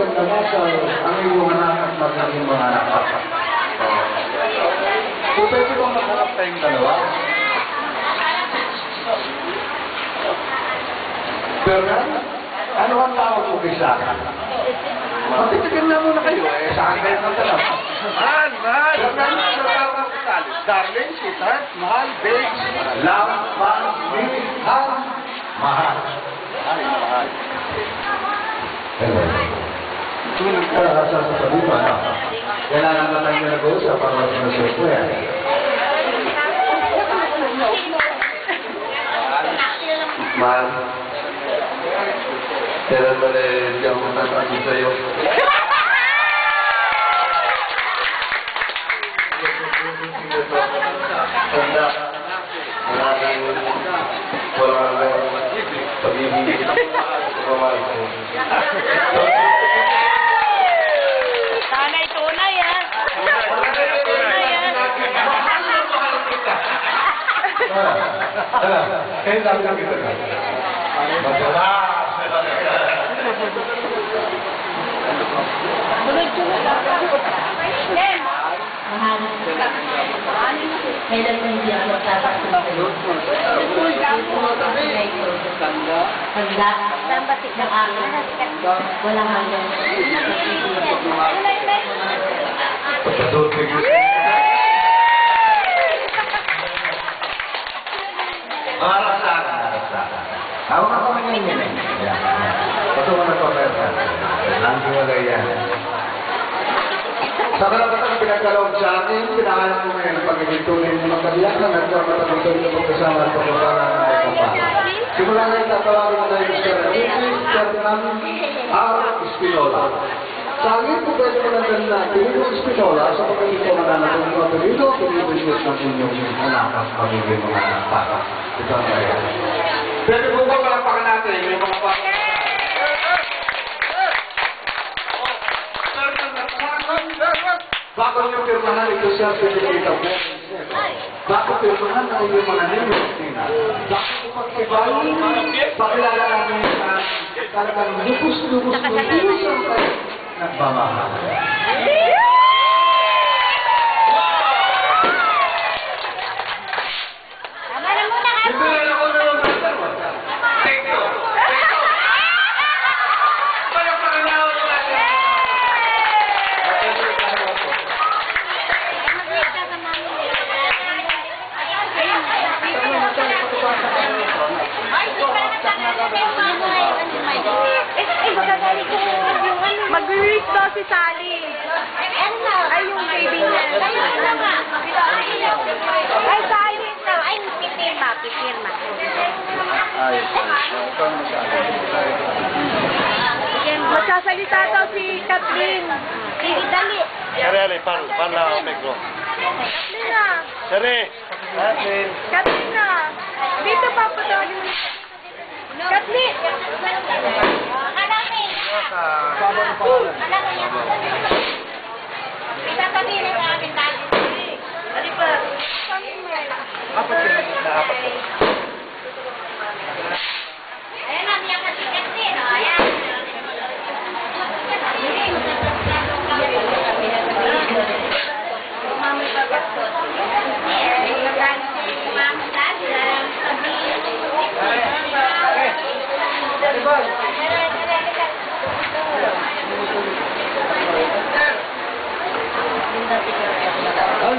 magandang asal ang iyong anak at magandang mga anak. So, pwede bang maghanap tayong dalawa? Bernard, ano ang tawag mo kay Sarah? Matitikin na muna kayo eh. Sa akin kayo ng dalawa. Mahal! Bernard, ano tawag mo kay Sarah? Darling, sweetheart, mahal, babes, love, fun, mahal, mahal. Ay, mahal. Tulad ka na sa dito, ano? Kailangan na tayo nag-uusap para sinusur ko yan. Mahal. Kailan ba di ako matatakot sa'yo? Tanda. Wala kang pag-ibig. Pagmamahal ko. Tanay tunay, ha? Tunay, ha? Kaya sabi ka kita ka. Magdala! Mahal. Kailan na hindi ako tatakot sa'yo? Pagla. Saan ba ng akin? Walang hanggang. Pagkadulpig mo. Para sa akin. Ako na kami ngayon yun eh. Patungo na pamesa. Lang sumagay yan. Sa kalapatan ang pinagkalawag sa akin, pinakalan ko ngayon ang pag-ibitunin ng mga kadiyakan at kapatagutol na pagkasama at pagkasama ng mga kapatid. Simula na itatawagin na tayo Mr. Enrique Ferdinand R. Espinola. Sa akin po pwede mo lang ganun na Pilipino Espinola sa pagkakito ng anak ng mga Pilipino, Pilipino ng inyong anak at pagiging mga anak. Ito ang kaya. Pwede po ba palapakan natin yung mga papa? Bago niyo pirmahan ito siya sa pinita po. Bago pirmahan na yung mga ninyo. Bago po magkibayin, pakilala namin na talagang lupus-lupus ng ilusang kayo nagmamahal. Tama na muna ka. Ito na ako na naman. Thank you. Palapakan na ako natin. Mag-reach daw si Sally. Ay, yung baby niya. Ay, Sally na. Ay, pipirma. Magsasalita daw si Kathleen. Dali. Sere, parla Megro. Kathleen na. Sere! Kathleen na. Dito papatawagin mo. Kathleen. Isasabihin na sa amin tayo. Dali pa. Apat yun. Apat yun. Ayan na, niya kasi Kathleen. Ayan. Mami pagkakot. Ay,